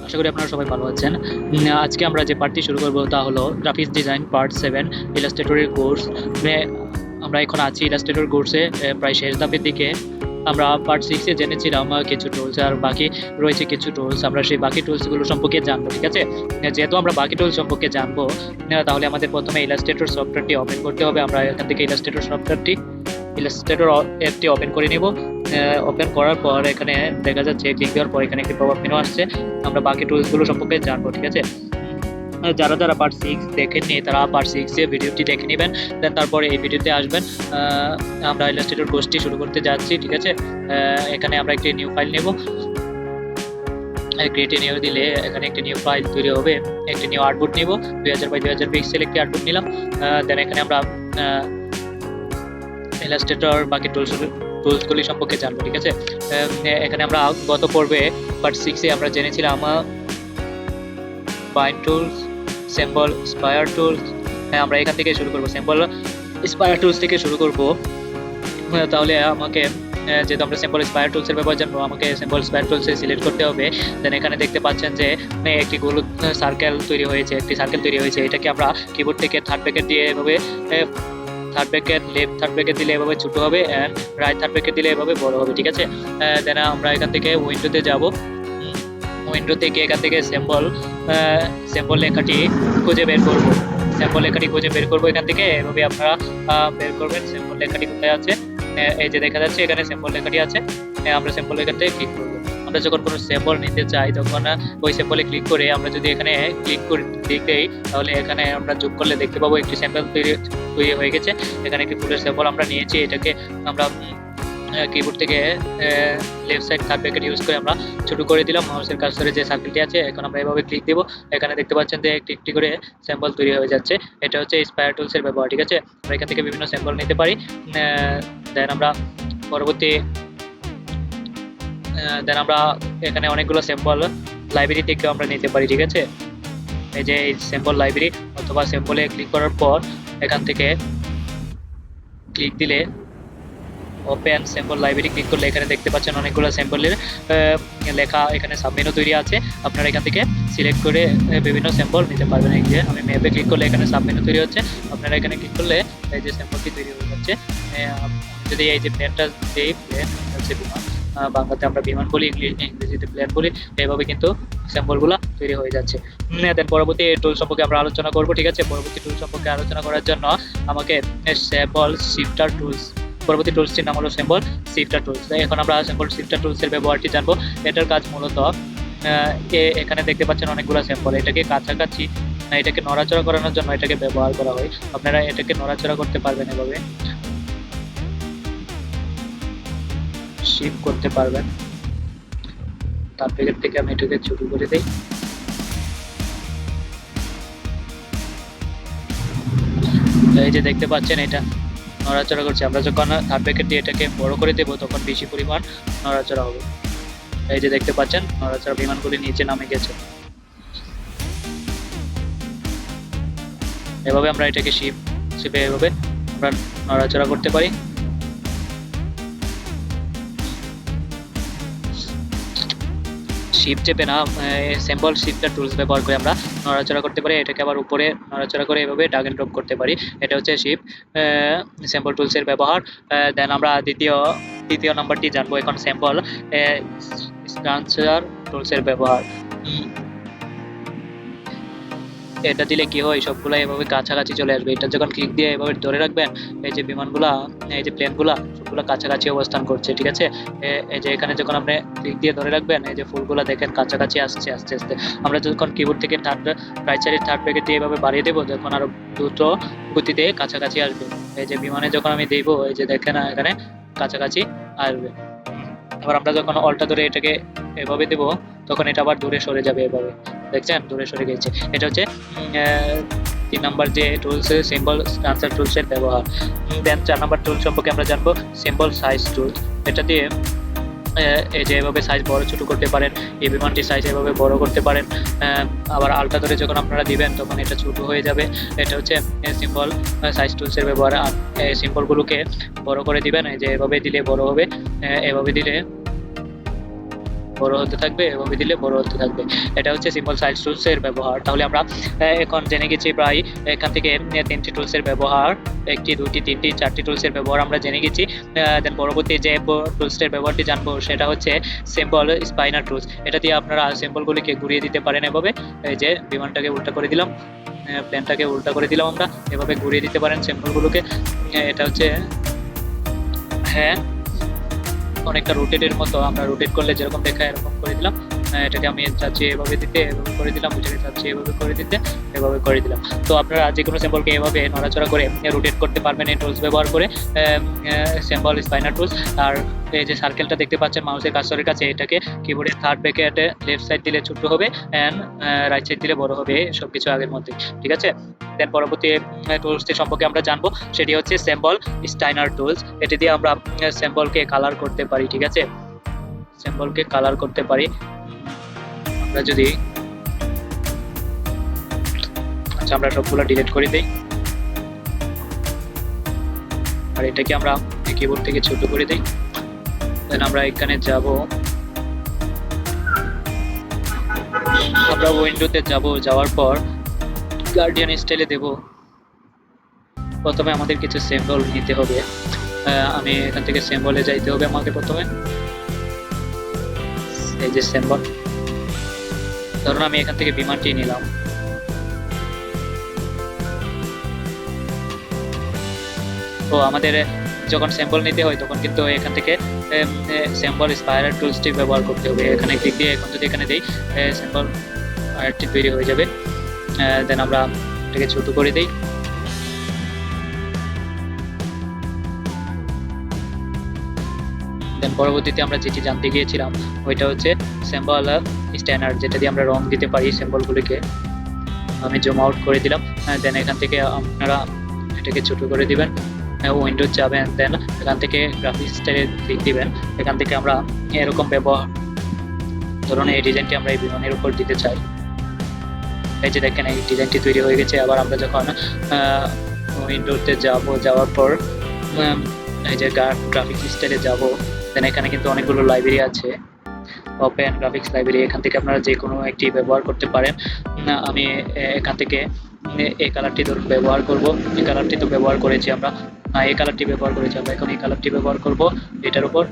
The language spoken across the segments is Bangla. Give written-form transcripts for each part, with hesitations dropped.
আশা করি আপনারা সবাই ভালো আছেন। আজকে আমরা যে পার্টটি শুরু করব তা হলো গ্রাফিক্স ডিজাইন পার্ট 7 ইলাস্ট্রেটরের কোর্স। আমরা এখন আছি ইলাস্ট্রেটর কোর্সে প্রায় শেষ ধাপের দিকে। আমরা পার্ট 6 এ জেনেছিলাম কিছু টুলস, আর বাকি রয়েছে কিছু টুলস। আমরা সেই বাকি টুলসগুলো সম্পর্কে জানবো, ঠিক আছে? যেহেতু আমরা বাকি টুলস সম্পর্কে জানবো, তাহলে আমাদের প্রথমে ইলাস্ট্রেটর সফটওয়্যারটি ওপেন করতে হবে। আমরা এখান থেকে ইলাস্ট্রেটর অ্যাপটি ওপেন করে নিব। ওপেন করার পর এখানে দেখা যাচ্ছে ক্লিক দেওয়ার পর এখানে একটি পপ আপ মেনু আসছে। আমরা বাকি টুলসগুলো সম্পর্কে জানবো, ঠিক আছে? যারা যারা পার্ট 6 দেখেননি তারা পার্ট 6 এর ভিডিওটি দেখে নেবেন, দেন তারপরে এই ভিডিওতে আসবেন। আমরা ইলাস্ট্রেটর কোর্সটি শুরু করতে যাচ্ছি, ঠিক আছে? এখানে আমরা একটি নিউ ফাইল নেব। ক্রিয়েট নিউ দিলে এখানে একটি নিউ ফাইল তৈরি হবে। একটি নিউ আউটপুট নেব, 2000 বাই 2000 পিক্সেল একটি আউটপুট নিলাম। দেন এখানে আমরা ইলাস্ট্রেটর বাকি টুলসগুলি সম্পর্কে জানবো, ঠিক আছে? এখানে আমরা গত পর্বে পার্ট 6 এ আমরা জেনেছিলাম bind tools, symbol, spire tools. আমরা এখান থেকে শুরু করব, সিম্বল স্পায়ার টুলস থেকে শুরু করব। তাহলে আমাকে যেহেতু আমরা সিম্বল স্পায়ার টুলসের ব্যবহার জানবো, আমাকে সিম্বল স্পায়ার টুলসে সিলেক্ট করতে হবে। দেন এখানে দেখতে পাচ্ছেন যে একটি গোল সার্কেল তৈরি হয়েছে, এটাকে আমরা কিবোর্ড থেকে থার্ড ব্র্যাকেট দিয়ে এভাবে third bracket, left third bracket দিলে এভাবে ছোট হবে, অ্যান্ড রাইট থার্ড ব্র্যাকেট দিলে এভাবে বড় হবে, ঠিক আছে? দেন আমরা এখান থেকে উইন্ডোতে যাব। উইন্ডো থেকে এখান থেকে সিম্বল লেখাটি খুঁজে বের করব। এখান থেকে এভাবে আপনারা বের করবেন। সিম্বল লেখাটি কোথায় আছে? এই যে দেখা যাচ্ছে এখানে সিম্বল লেখাটি আছে। আমরা সিম্বল লেখাতে ক্লিক করব। আমরা যখন কোনো সিম্বল নিতে চাই তখন ওই সিম্বলে ক্লিক করে আমরা যদি এখানে ক্লিক দেই, তাহলে এখানে আমরা যোগ করলে দেখতে পাবো একটি সিম্বল তৈরি হয়ে গেছে। এখানে একটি ফুলের সিম্বল আমরা নিয়েছি। এটাকে আমরা কিবোর্ড থেকে left side third bracket use করে আমরা ছোট করে দিলাম। মাউসের কার্সরে যে সার্কেলটি আছে, এখন আমরা এভাবে ক্লিক দেব। এখানে দেখতে পাচ্ছেন যে একটি একটি করে সিম্বল তৈরি হয়ে যাচ্ছে। এটা হচ্ছে স্পায়ার টুলসের ব্যবহার, ঠিক আছে? আমরা এখান থেকে বিভিন্ন সিম্বল নিতে পারি। দেন আমরা পরবর্তী এখানে অনেকগুলো সিম্বল লাইব্রেরি থেকে আমরা নিতে পারি, ঠিক আছে? এই যে এই সিম্বল লাইব্রেরি, অথবা সিম্বলে ক্লিক করার পর এখান থেকে ক্লিক দিলে ওপেন সিম্বল লাইব্রেরি ক্লিক করলে এখানে দেখতে পাচ্ছেন অনেকগুলো সিম্বলের লেখা এখানে সাবমেনু তৈরি আছে। আপনারা এখান থেকে সিলেক্ট করে বিভিন্ন সিম্বল নিতে পারবেন। এই যে আমি ম্যাপে ক্লিক করলে এখানে সাবমেনু তৈরি হচ্ছে। আপনারা এখানে ক্লিক করলে এই যে সিম্বলটি তৈরি হয়ে যাচ্ছে। যদি এই যে প্লেনটা দিই, প্লেন হচ্ছে বিমান, বাংলাতে আমরা বিমান বলি, ইংরেজিতে প্লেন বলি। এইভাবে কিন্তু সিম্বলগুলো তৈরি হয়ে যাচ্ছে। দেন পরবর্তী টুল সম্পর্কে আমরা আলোচনা করব, ঠিক আছে? পরবর্তী টুল সম্পর্কে আলোচনা করার জন্য আমাকে সিম্বল শিফটার টুলস, পরবর্তী টুলসটির নাম হলো সিম্বল শিফটার টুলস। এখন আমরা সিম্বল শিফটার টুলসের ব্যবহারটি জানবো। এটার কাজ মূলত এখানে দেখতে পাচ্ছেন অনেকগুলো সিম্বল, এটাকে কাছাকাছি এটাকে নড়াচড়া করানোর জন্য এটাকে ব্যবহার করা হয়। আপনারা এটাকে নড়াচড়া করতে পারবেন, এভাবে শিফট করতে পারবেন। তার প্যাকেট থেকে আমি এটাকে ছোট করে দিই। এই যে দেখতে পাচ্ছেন এটা নড়াচড়া করছে। আমরা যখন থার্ড ব্র্যাকেট দিয়ে এটাকে বড় করে দেবো তখন বেশি পরিমাণ নড়াচড়া হবে। এই যে দেখতে পাচ্ছেন নড়াচড়া, বিমানগুলি নিচে নামে গেছে। এভাবে আমরা এটাকে শিপে এভাবে আমরা নড়াচড়া করতে পারি। শিফট চেপে না, সিম্বল শিফটার টুলস ব্যবহার করে আমরা নড়াচড়া করতে পারি। এটাকে আবার উপরে নড়াচড়া করে এভাবে ড্র্যাগ এন্ড ড্রপ করতে পারি। এটা হচ্ছে শিফট সিম্বল টুলসের ব্যবহার। দেন আমরা দ্বিতীয় নাম্বারটি জানবো এখন, সিম্বল স্ট্রাকচার টুলসের ব্যবহার। এটা দিলে কি হয়, সবগুলো এভাবে কাছাকাছি চলে আসবে। এটা যখন ক্লিক দিয়ে এভাবে ধরে রাখবেন, এই যে বিমানগুলা, এই যে প্লেনগুলা সবগুলো কাছাকাছি অবস্থান করছে, ঠিক আছে? এই যে এখানে যখন আপনি ক্লিক দিয়ে ধরে রাখবেন, এই যে ফুলগুলা দেখেন কাছাকাছি আসছে আস্তে আস্তে। আমরা যখন কিবোর্ড থেকে রাইট সাইডের থার্ড ব্র্যাকেট দিয়ে এভাবে বাড়িয়ে দেবো, তখন আরো দ্রুত গতিতে কাছাকাছি আসবে। এই যে বিমানে যখন আমি দেবো, এই যে দেখেন এখানে কাছাকাছি আসবে। আবার আমরা যখন অল্টা ধরে এটাকে এভাবে দেবো, তখন এটা আবার দূরে সরে যাবে। এভাবে দেখছেন দূরে সরে গেছে। এটা হচ্ছে 3 নাম্বার যে টুলস, সিম্বল ট্রান্সফার টুলসের ব্যবহার। দেন 4 নাম্বার টুল সম্পর্কে আমরা জানবো, সিম্বল সাইজ টুল। এটা দিয়ে এই যে এভাবে সাইজ বড় ছোট করতে পারেন, এই বিমানটির সাইজ এভাবে বড় করতে পারেন। আবার আলটা ধরে যখন আপনারা দিবেন তখন এটা ছোট হয়ে যাবে। এটা হচ্ছে সিম্বল সাইজ টুলসের ব্যবহার। এই সিম্বলগুলোকে বড় করে দিবেন, এই যে এভাবে দিলে বড় হবে, এভাবে দিলে বড় হতে থাকবে, এভাবে দিলে বড় হতে থাকবে। এটা হচ্ছে সিম্বল সাইজ টুলস এর ব্যবহার। তাহলে আমরা এখন জেনে গেছি প্রায় এখান থেকে তিনটি টুলস এর ব্যবহার, একটি, দুটি, তিনটি, চারটি টুলস এর ব্যবহার আমরা জেনে গেছি। দেন পরবর্তী যে টুলস এর ব্যবহারটি জানবো সেটা হচ্ছে সিম্বল স্পাইনার টুলস। এটা দিয়ে আপনারা সিম্বলগুলিকে ঘুরিয়ে দিতে পারেন এভাবে। এই যে বিমানটাকে উল্টা করে দিলাম, প্লেনটাকে উল্টা করে দিলাম, আমরা এভাবে ঘুরিয়ে দিতে পারেন সিম্বলগুলোকে। এটা হচ্ছে, হ্যাঁ, অনেকটা রোটেটের মতো, আমরা রোটেট করলে যেরকম দেখায় এরকম করে দিলাম। এটাকে আমি চাচ্ছি এভাবে দিতে, এভাবে করে দিলাম, এটাকে চাচ্ছি এভাবে করে দিতে, এভাবে করে দিলাম। তো আপনারা যে কোনো সিম্বলকে এভাবে নড়াচড়া করে রোটেট করতে পারবেন এই টুলস ব্যবহার করে, সিম্বল স্পাইনার টুলস। আর এই যে সার্কেলটা দেখতে পাচ্ছেন মাউসের কার্সরের কাছে, এটাকে কিবোর্ডের থার্ড ব্র্যাকেটে লেফট সাইড দিলে ছোট হবে অ্যান্ড রাইট সাইড দিলে বড় হবে, সবকিছু আগের মধ্যে, ঠিক আছে। দেন পরবর্তী টুলসটি সম্পর্কে আমরা জানবো, সেটি হচ্ছে সিম্বল স্টাইনার টুলস। এটি দিয়ে আমরা সিম্বলকে কালার করতে পারি, ঠিক আছে, সিম্বলকে কালার করতে পারি। আমরা যদি, আচ্ছা, আমরা সবগুলো ডিলিট করে দেই, আর এটাকে আমরা কিবোর্ড থেকে ছোট করে দেই। দেন আমরা এখানে যাব, আমরা উইন্ডোতে যাব, যাওয়ার পর গার্ডিয়ান স্টাইলে দেব। প্রথমে আমাদের কিছু সিম্বল নিতে হবে। আমি এখান থেকে সিম্বলে যাইতে হবে আমাকে প্রথমে। এই যে সিম্বল, ধরুন আমি এখান থেকে বিমানটি নিলাম। তো আমাদের যখন স্যাম্পল নিতে হয় তখন কিন্তু এখান থেকে স্যাম্পল স্পাইরাল টুলসটি ব্যবহার করতে হবে। এখানে ক্লিক দিয়ে এখন যদি এখানে দিই, স্যাম্পল আরেকটি তৈরি হয়ে যাবে। দেন আমরা এটাকে ছোট করে দিই। দেন পরবর্তীতে আমরা যেটি জানতে গিয়েছিলাম ওইটা হচ্ছে সিম্বল স্ট্যান্ডার্ড, যেটা দিয়ে আমরা রং দিতে পারি সিম্বলগুলিকে। আমি জুম আউট করে দিলাম। দেন এখান থেকে আপনারা এটাকে ছোট করে দিবেন, উইন্ডোজ যাবেন, দেন এখান থেকে গ্রাফিক্স স্টাইলে ক্লিক দিবেন। এখান থেকে আমরা এরকম ব্যবহার, ধরুন এই ডিজাইনটি আমরা এই বিমানের উপর দিতে চাই। এই যে দেখেন এই ডিজাইনটি তৈরি হয়ে গেছে। আবার আমরা যখন উইন্ডোতে যাব, যাওয়ার পর এই যে গ্রাফিক্স স্টাইলে যাব, দেন এখানে কিন্তু অনেকগুলো লাইব্রেরি আছে, ওপেন গ্রাফিক্স লাইব্রেরি। এখান থেকে আপনারা যে কোনো একটি ব্যবহার করতে পারেন। আমি এখান থেকে এই কালারটি ধরুন ব্যবহার করব। এই কালারটি তো ব্যবহার করেছি আমরা, এই কালারটি ব্যবহার করেছি আমরা, এখন এই কালারটি ব্যবহার করব। এটার উপর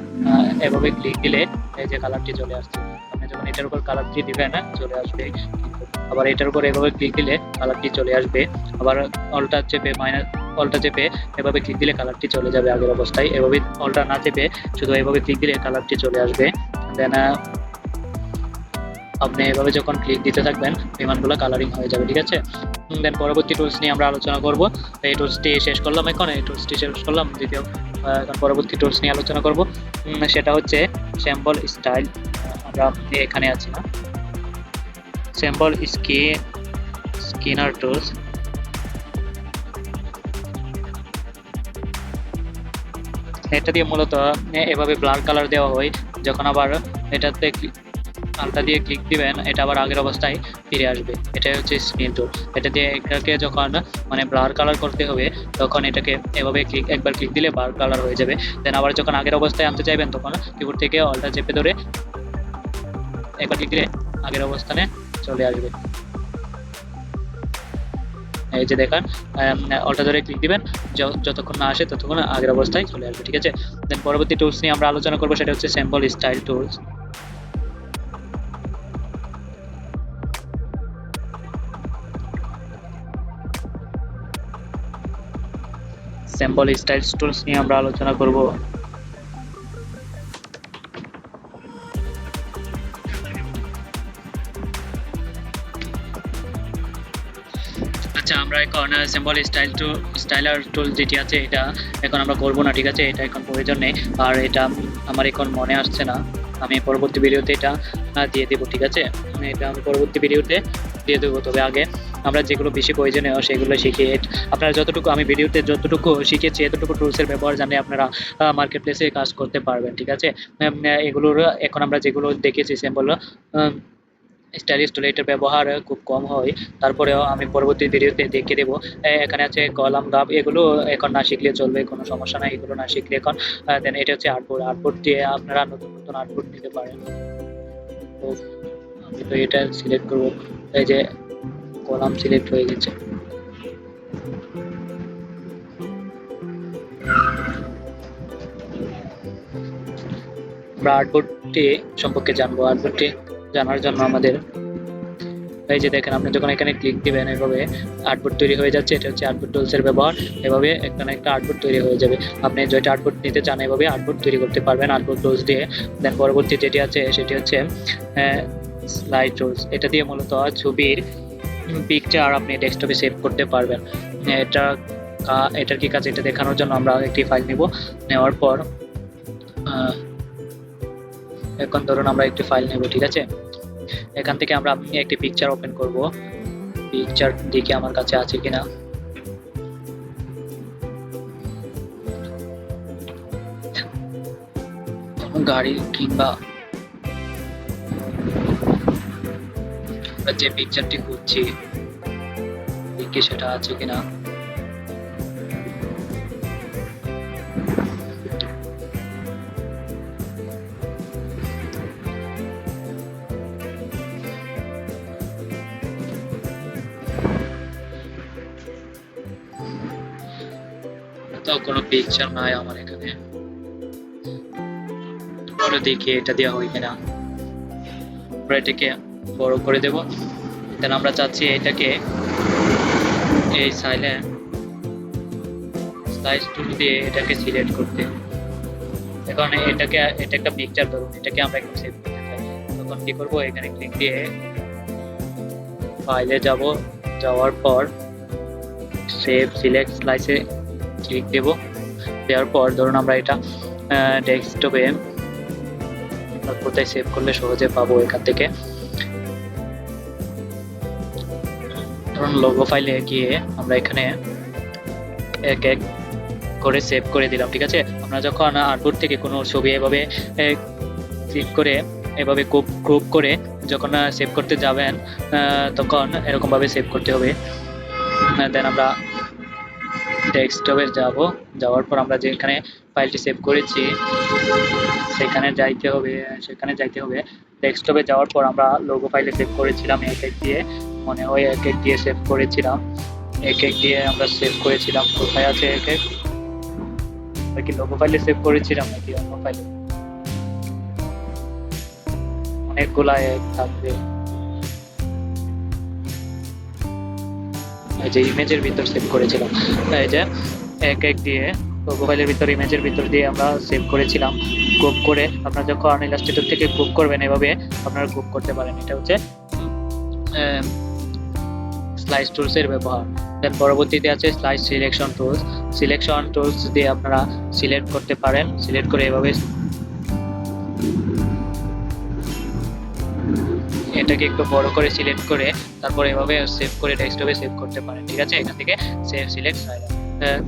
এভাবে ক্লিক দিলে এই যে কালারটি চলে আসছে। আপনি যখন এটার উপর কালারটি দিবেন চলে আসবে। আবার এটার উপর এভাবে ক্লিক দিলে কালারটি চলে আসবে। আবার অল্টা চেপে অল্টা চেপে এভাবে ক্লিক দিলে কালারটি চলে যাবে আগের অবস্থায়। এভাবে অল্টা না চেপে শুধু এভাবে ক্লিক দিলে কালারটি চলে আসবে। দেন আপনি এভাবে যখন ক্লিক দিতে থাকবেন বিমানগুলো কালারিং হয়ে যাবে, ঠিক আছে। দেন পরবর্তী টুলস নিয়ে আমরা আলোচনা করব। এই টুলসটি শেষ করলাম, এখন এই টুলসটি শেষ করলাম। দ্বিতীয় পরবর্তী টুলস নিয়ে আলোচনা করব, সেটা হচ্ছে সিম্বল স্টাইল। আমরা এখানে আছি না, সিম্বল স্কিনার টুলস। এটা দিয়ে মূলত এভাবে ব্লার কালার দেওয়া হয়। যখন আবার এটাতে আলটা দিয়ে ক্লিক দিবেন, এটা আবার আগের অবস্থায় ফিরে আসবে। এটা হচ্ছে স্ক্রিন টুল। এটা দিয়ে এটাকে যখন মানে ব্লার কালার করতে হবে তখন এটাকে এভাবে একবার ক্লিক দিলে ব্লার কালার হয়ে যাবে। দেন আবার যখন আগের অবস্থায় আনতে চাইবেন তখন কিবোর্ড থেকে অল্টা চেপে ধরে একবার ক্লিক দিলে আগের অবস্থানে চলে আসবে। এই যে দেখেন অল্টা ধরে ক্লিক দিবেন, যতক্ষণ না আসে ততক্ষণ আগের অবস্থায় চলে আসবে, ঠিক আছে। দেন পরবর্তী টুলস নিয়ে আমরা আলোচনা করবো, সেটা হচ্ছে symbol style tools. Symbol style tools নিয়ে আমরা আলোচনা করব। আচ্ছা, আমরা এখন সিম্বল স্টাইলার টুল যেটি আছে এটা এখন আমরা করব না, ঠিক আছে, এটা এখন প্রয়োজন নেই। আর এটা আমার এখন মনে আসছে না, আমি পরবর্তী ভিডিওতে এটা দিয়ে দেবো, ঠিক আছে। এটা আমি পরবর্তী ভিডিওতে দিয়ে দেবো। তবে আগে আমরা যেগুলো বেশি প্রয়োজনীয় সেগুলো শিখে, আপনারা যতটুকু আমি ভিডিওতে যতটুকু শিখেছি এতটুকু টুলসের ব্যবহার জানে আপনারা মার্কেট প্লেসে কাজ করতে পারবেন, ঠিক আছে। এগুলোর এখন আমরা যেগুলো দেখেছি সিম্বল স্টাইলিশ টুল, এটার ব্যবহার খুব কম হয়। তারপরেও আমি পরবর্তী ভিডিওতে দেখিয়ে দেবো। এখানে আছে কলাম, গ্রাফ, এগুলো এখন না শিখলে চলবে, কোনো সমস্যা নাই, এগুলো না শিখলে এখন। দেন এটা হচ্ছে আর্টবোর্ড দিয়ে আপনারা নতুন নতুন আর্টবোর্ড নিতে পারেন। তো আমি তো এটা সিলেক্ট করব, এই যে কলাম সিলেক্ট হয়ে গেছে। আমরা আর্টবোর্ডটি সম্পর্কে জানবো। আর্টবোর্ডটি জানার জন্য আমাদের এই যে দেখেন, আপনি যখন এখানে ক্লিক দিবেন এভাবে আর্টবোর্ড তৈরি হয়ে যাচ্ছে। এটা হচ্ছে আর্টবোর্ড টুলসের ব্যবহার। এভাবে একটা না একটা আর্টবোর্ড তৈরি হয়ে যাবে। আপনি যেটা আর্টবোর্ড নিতে চান এভাবে আর্টবোর্ড তৈরি করতে পারবেন আর্টবোর্ড টুলস দিয়ে। দেন পরবর্তী যেটি আছে সেটি হচ্ছে স্লাইড টুলস। এটা দিয়ে মূলত ছবির পিকচার আপনি ডেস্কটপে সেভ করতে পারবেন। এটা এটার কি কাজ এটা দেখানোর জন্য আমরা একটি ফাইল নেব। নেওয়ার পর এখন ধরুন আমরা একটি ফাইল নেব, ঠিক আছে। এখান থেকে আমরা একটি পিকচার ওপেন করব। পিকচার দেখি আমার কাছে আছে কিনা। গাড়ি কিংবা যে পিকচারটি খুঁজছি দেখি সেটা আছে কিনা। তো কোনো পিকচার নাই আমার এখানে। পরে দেখি এটা দেওয়া হয় কিনা। আমরা এটাকে বড় করে দেব। দেন আমরা চাচ্ছি এটাকে এই স্লাইস টুল দিয়ে এটাকে সিলেক্ট করতে। এখন এটা একটা পিকচার, ধরুন এটাকে আমরা একটু সেভ করতে চাই। তখন কি করব, এখানে ক্লিক দিয়ে ফাইলে যাব। যাওয়ার পর সেভ সিলেক্ট স্লাইসে ক্লিক দেব। দেওয়ার পর ধরুন আমরা এটা ডেস্কটপে কোথায় সেভ করলে সহজে পাবো এখান থেকে। ধরুন লোগো ফাইলে গিয়ে আমরা এখানে এক এক করে সেভ করে দিলাম, ঠিক আছে। আমরা যখন আর্টবোর্ড থেকে কোনো ছবি এভাবে ক্লিক করে এভাবে গ্রুপ করে যখন সেভ করতে যাবেন তখন এরকম ভাবে সেভ করতে হবে। দেন আমরা ডেস্কটপে যাওয়ার পর আমরা যেখানে ফাইলটি সেভ করেছি সেখানে যাইতে হবে। ডেস্কটপে যাওয়ার পর আমরা লোগো ফাইলে সেভ করেছিলাম এক এক দিয়ে, মনে হয় এক এক দিয়ে সেভ করেছিলাম। কোথায় আছে এক এক, কি লোগো ফাইলে সেভ করেছিলাম নাকি অন্য ফাইলে? অনেকগুলা এক থাকবে। এই যে ইমেজের ভিতর সেভ করেছিলাম, এই যে এক এক দিয়ে লোগো ফাইলের ভিতর ইমেজের ভিতর দিয়ে আমরা সেভ করেছিলাম। গ্রুপ করে আপনারা যখন ইলাস্ট্রেটর থেকে গ্রুপ করবেন এভাবে আপনারা গ্রুপ করতে পারেন। এটা হচ্ছে স্লাইস টুলসের ব্যবহার। দেন পরবর্তীতে আছে স্লাইস সিলেকশন টুলস দিয়ে আপনারা সিলেক্ট করতে পারেন। সিলেক্ট করে এভাবে এটাকে একটু বড় করে সিলেক্ট করে তারপর এভাবে সেভ করে ডেস্কটপে সেভ করতে পারেন, ঠিক আছে। এখান থেকে সেভ সিলেক্ট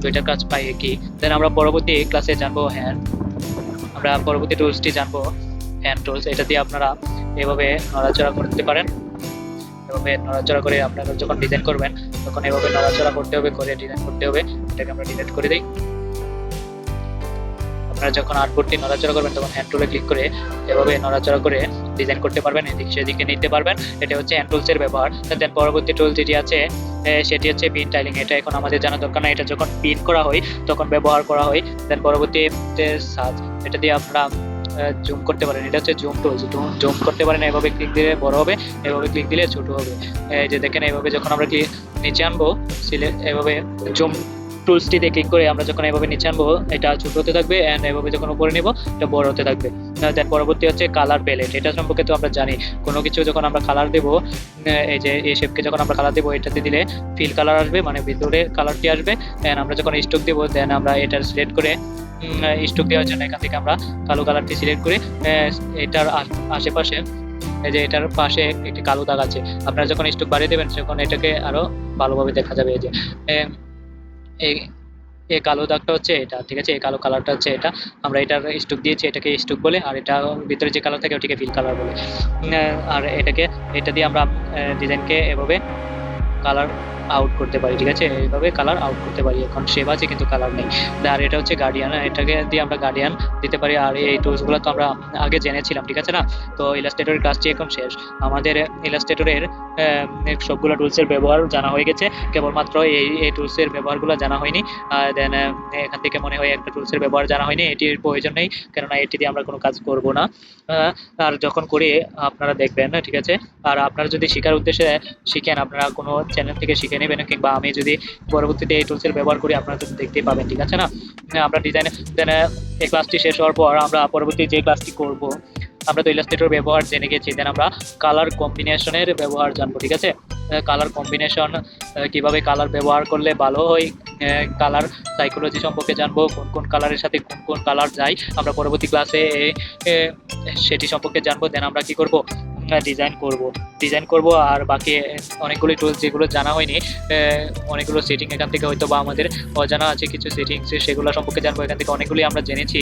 দুইটা কাজ পাই কি। দেন আমরা পরবর্তী ক্লাসে জানবো আমরা পরবর্তী টুলসটি জানবো হ্যান্ড টুলস। এটা দিয়ে আপনারা এভাবে নড়াচড়া করতে পারেন। এভাবে নড়াচড়া করে আপনারা যখন ডিজাইন করবেন তখন এভাবে নড়াচড়া করতে হবে, করে ডিজাইন করতে হবে। এটাকে আমরা ডিলিট করে দিই। আপনারা যখন আর্টবোর্ডটি নড়াচড়া করবেন তখন হ্যান্ড টুলে ক্লিক করে এভাবে নড়াচড়া করে ডিজাইন করতে পারবেন, এদিক সেদিকে নিতে পারবেন। এটা হচ্ছে হ্যান্ড টুলসের ব্যবহার। দেন পরবর্তী টুল যেটি আছে সেটি হচ্ছে পিন টাইলিং। এটা এখন আমাদের জানা দরকার না, এটা যখন পিন করা হয় তখন ব্যবহার করা হয়। দেন পরবর্তী সার্চ, এটা দিয়ে আপনারা জুম করতে পারেন। এটা হচ্ছে জুম টুলস, জুম করতে পারেন। এভাবে ক্লিক দিলে বড় হবে, এভাবে ক্লিক দিলে ছোট হবে। এই যে দেখেন এভাবে যখন আমরা নিচে আনবো এভাবে জুম টুলসটিতে ক্লিক করে আমরা যখন এভাবে নিচে আনবো এটা ছোট হতে থাকবে, এন্ড এভাবে যখন উপরে নিব এটা বড় হতে থাকবে। দেন পরবর্তী হচ্ছে কালার প্যালেট। এটা সম্পর্কে তো আমরা জানি, কোনো কিছু যখন আমরা কালার দেব, এই যে এই শেপকে যখন আমরা কালার দেব এটাতে দিলে ফিল কালার আসবে, মানে ভিতরে কালারটি আসবে। এন্ড আমরা যখন স্ট্রোক দেব দেন আমরা এটা সিলেক্ট করে স্ট্রোক দেওয়ার জন্য এখান থেকে আমরা কালো কালারটি সিলেক্ট করে এটার আশেপাশে এই যে এটার পাশে একটি কালো দাগ আছে, আপনারা যখন স্ট্রোক বাড়িয়ে দেবেন তখন এটাকে আরো ভালোভাবে দেখা যাবে। এই যে এই কালো দাগটা হচ্ছে এটা, ঠিক আছে। এই কালো কালারটা হচ্ছে এটা, আমরা এটার স্ট্রোক দিয়েছি, এটাকে স্ট্রোক বলে। আর এটা ভিতরে যে কালার থাকে ওটাকে ফিল কালার বলে। আর এটা দিয়ে আমরা ডিজাইনকে এভাবে কালার আউট করতে পারি, ঠিক আছে? এইভাবে কালার আউট করতে পারি। এখন সেভ আছে কিন্তু কালার নেই। আর এটা হচ্ছে গার্ডিয়ান, এটাকে দিয়ে আমরা গার্ডিয়ান দিতে পারি। আর এই টুলসগুলো তো আমরা আগে জেনেছিলাম, ঠিক আছে না? তো ইলাস্ট্রেটরের কাজটি এখন শেষ। আমাদের ইলাস্ট্রেটরের সবগুলো টুলসের ব্যবহার জানা হয়ে গেছে, কেবলমাত্র এই টুলসের ব্যবহারগুলো জানা হয়নি। দেন এখান থেকে মনে হয় একটা টুলসের ব্যবহার জানা হয়নি, এটির প্রয়োজন নেই, কেননা এটি দিয়ে আমরা কোনো কাজ করব না। আহ, আর যখন করি আপনারা দেখবেন, ঠিক আছে? আর আপনারা যদি শেখার উদ্দেশ্যে শিখেন, আপনারা কোনো চ্যানেল থেকে শিখে নেবেন, কিংবা আমি যদি পরবর্তীতে এই টুলসের ব্যবহার করি আপনারা তো দেখতেই পাবেন, ঠিক আছে না? আমরা ডিজাইনে দেন এই ক্লাসটি শেষ হওয়ার পর আমরা পরবর্তী যে ক্লাসটি করব, আমরা তো ইলাস্ট্রেটর ব্যবহার জেনে গেছি, দেন আমরা কালার কম্বিনেশনের ব্যবহার জানবো, ঠিক আছে? কালার কম্বিনেশন, কিভাবে কালার ব্যবহার করলে ভালো হয়, কালার সাইকোলজি সম্পর্কে জানবো, কোন কোন কালারের সাথে কোন কোন কালার যায় আমরা পরবর্তী ক্লাসে সেটি সম্পর্কে জানবো। দেন আমরা কি করব, ডিজাইন করব। আর বাকি অনেকগুলো টুলস যেগুলো জানা হয়নি, অনেকগুলো সেটিং এখান থেকে হয়তো বা আমাদের অজানা আছে কিছু সেটিংস, সেগুলো সম্পর্কে জানবো। এখান থেকে অনেকগুলি আমরা জেনেছি,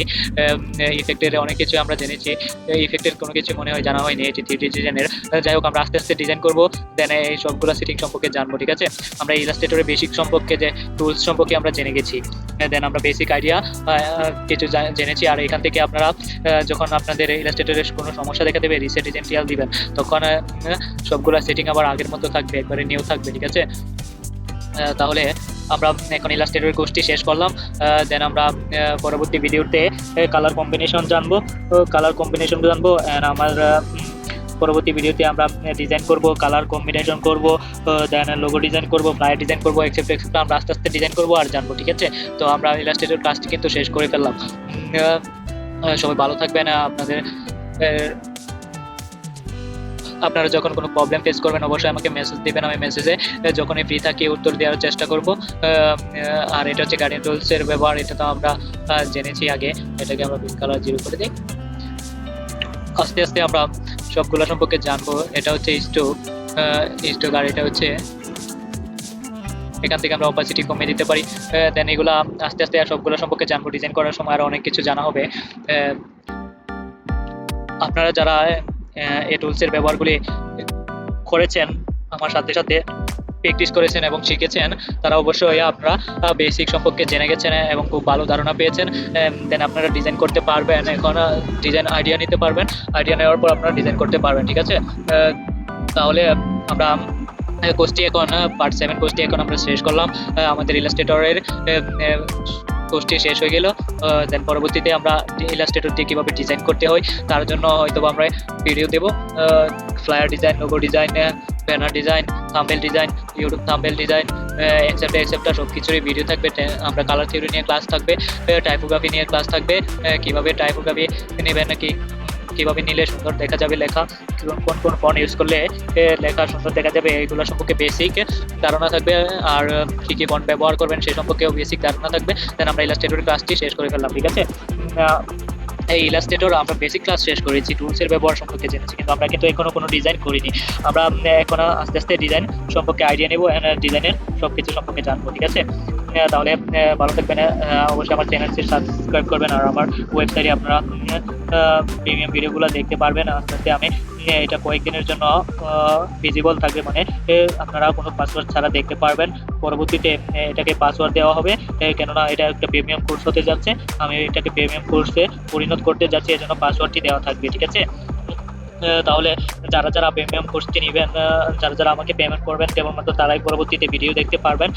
ইফেক্টের অনেক কিছু আমরা জেনেছি, ইফেক্টের কোনো কিছু মনে হয় জানা হয়নি, এটি 3D ডিজাইনের। যাই হোক, আমরা আস্তে আস্তে ডিজাইন করব, দেন এই সবগুলো সেটিং সম্পর্কে জানবো, ঠিক আছে? আমরা ইলাস্ট্রেটরের বেসিক সম্পর্কে, যে টুলস সম্পর্কে আমরা জেনে গেছি, দেন আমরা বেসিক আইডিয়া কিছু জেনেছি। আর এখান থেকে আপনারা যখন আপনাদের ইলাস্ট্রেটরের কোনো সমস্যা দেখা দেবে, রিসেট এজেন্টিয়াল দিবেন, তখন সবগুলো সেটিং আবার আগের মতো থাকবে, একবারে নিউ থাকবে, ঠিক আছে? তাহলে আমরা এখন ইলাস্ট্রেটর কোর্সটি শেষ করলাম। দেন আমরা পরবর্তী ভিডিওতে কালার কম্বিনেশন জানবো, আমার পরবর্তী ভিডিওতে আমরা ডিজাইন করব, কালার কম্বিনেশন করব, দেন লোগো ডিজাইন করব, ফ্লায়ার ডিজাইন করব, এক্সেপ্ট আমরা আস্তে আস্তে ডিজাইন করব আর জানবো, ঠিক আছে? তো আমরা ইলাস্ট্রেটর ক্লাসটি কিন্তু শেষ করে ফেললাম। সবাই ভালো থাকবেন। আপনারা যখন কোনো প্রবলেম ফেস করবেন অবশ্যই আমাকে মেসেজ দিবেন, আমি মেসেজে যখনই ফ্রি থাকি উত্তর দেওয়ার চেষ্টা করব। আর এটা হচ্ছে গার্ডিয়ান টুলসের ব্যবহার, এটা তো আমরা জেনেছি আগে। এটাকে আমরা পিঙ্ক কালার 0 করে দিই। আস্তে আস্তে আমরা সবগুলো সম্পর্কে জানবো। এটা হচ্ছে স্টোক, আর এটা হচ্ছে, এখান থেকে আমরা অপাসিটি কমিয়ে দিতে পারি। দেন এগুলা আস্তে আস্তে সবগুলো সম্পর্কে জানবো। ডিজাইন করার সময় আরো অনেক কিছু জানা হবে। আপনারা যারা এই টুলসের ব্যবহারগুলি করেছেন, আমার সাথে সাথে প্র্যাকটিস করেছেন এবং শিখেছেন, তারা অবশ্যই আপনারা বেসিক সম্পর্কে জেনে গেছেন এবং খুব ভালো ধারণা পেয়েছেন। দেন আপনারা ডিজাইন করতে পারবেন, এখন ডিজাইন আইডিয়া নিতে পারবেন, আইডিয়া নেওয়ার পর আপনারা ডিজাইন করতে পারবেন, ঠিক আছে? তাহলে আমরা কোর্সটি এখন পার্ট 7 কোর্সটি এখন আমরা শেষ করলাম। আমাদের ইলাস্ট্রেটরের কোর্সটি শেষ হয়ে গেল। দেন পরবর্তীতে আমরা ইলাস্ট্রেটর দিয়ে কীভাবে ডিজাইন করতে হয় তার জন্য হয়তো আমরা ভিডিও দেবো। Flyer design, logo design, banner design, thumbnail design, YouTube thumbnail design, এক্সেপ্টা সব কিছুরই ভিডিও থাকবে। আমরা কালার থিওরি নিয়ে ক্লাস থাকবে, টাইপোগ্রাফি নিয়ে ক্লাস থাকবে, কীভাবে টাইপোগ্রাফি নেবেন, কীভাবে নিলে সুন্দর দেখা যাবে লেখা, কোন কোন ফন্ট ইউজ করলে লেখা সুন্দর দেখা যাবে, এগুলো সম্পর্কে বেসিক ধারণা থাকবে। আর কী কী ফন্ট ব্যবহার করবেন সেই সম্পর্কেও বেসিক ধারণা থাকবে। দেন আমরা ইলাস্ট্রেটরের ক্লাসটি শেষ করে ফেললাম, ঠিক আছে? এই ইলাস্ট্রেটর আমরা বেসিক ক্লাস শেষ করেছি, টুলসের ব্যবহার সম্পর্কে জেনেছি, কিন্তু আমরা কিন্তু এখনো কোনো ডিজাইন করিনি। আমরা এখন আস্তে আস্তে ডিজাইন সম্পর্কে আইডিয়া নেব, ডিজাইনের সব কিছু সম্পর্কে জানবো, ঠিক আছে? তাহলে ভালো থাকবেন। অবশ্যই আমার চ্যানেলটি সাবস্ক্রাইব করবেন, আর আমার ওয়েবসাইটে আপনারা প্রিমিয়াম ভিডিওগুলো দেখতে পারবেন। আস্তে আস্তে আমি এটা কয়েকদিনের জন্য ভিজিবল থাকবে, মানে আপনারা কোনো পাসওয়ার্ড ছাড়া দেখতে পারবেন। পরবর্তীতে এটাকে পাসওয়ার্ড দেওয়া হবে, কেননা এটা একটা প্রিমিয়াম কোর্স হতে যাচ্ছে, আমি এটাকে প্রিমিয়াম কোর্সে পরিণত করতে যাচ্ছি, এজন্য পাসওয়ার্ডটি দেওয়া থাকবে, ঠিক আছে? তাহলে যারা যারা প্রিমিয়াম কোর্সটি নেবেন, যারা যারা আমাকে পেমেন্ট করবেন কেবলমাত্র তারাই পরবর্তীতে ভিডিও দেখতে পারবেন।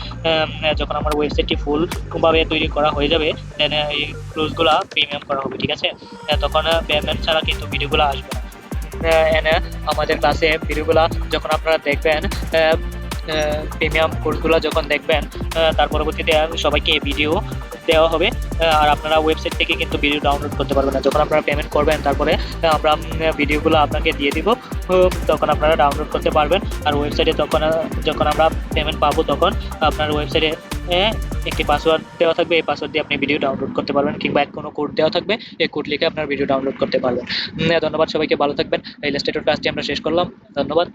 যখন আমার ওয়েবসাইটটি ফুলভাবে তৈরি করা হয়ে যাবে, দেন এই কোর্সগুলো প্রিমিয়াম করা হবে, ঠিক আছে? তখন পেমেন্ট ছাড়া কিন্তু ভিডিওগুলো আসবে না। আমাদের ক্লাসে ভিডিওগুলো যখন আপনারা দেখবেন, প্রিমিয়াম কোর্সগুলো যখন দেখবেন, তার পরবর্তীতে সবাইকে ভিডিও দেওয়া হবে, আর আপনারা ওয়েবসাইট থেকে কিন্তু ভিডিও ডাউনলোড করতে পারবেন না। যখন আপনারা পেমেন্ট করবেন তারপরে আমরা ভিডিওগুলো আপনাকে দিয়ে দিব, তখন আপনারা ডাউনলোড করতে পারবেন। আর ওয়েবসাইটে যখন আমরা পেমেন্ট পাবো তখন আপনার ওয়েবসাইটে একটি পাসওয়ার্ড দেওয়া থাকবে, এই পাসওয়ার্ড দিয়ে আপনি ভিডিও ডাউনলোড করতে পারবেন, কিংবা কোনো কোড দেওয়া থাকবে, এই কোড লিখে আপনার ভিডিও ডাউনলোড করতে পারবেন। ধন্যবাদ সবাইকে, ভালো থাকবেন। ইলাস্ট্রেটর ক্লাসটি আমরা শেষ করলাম, ধন্যবাদ।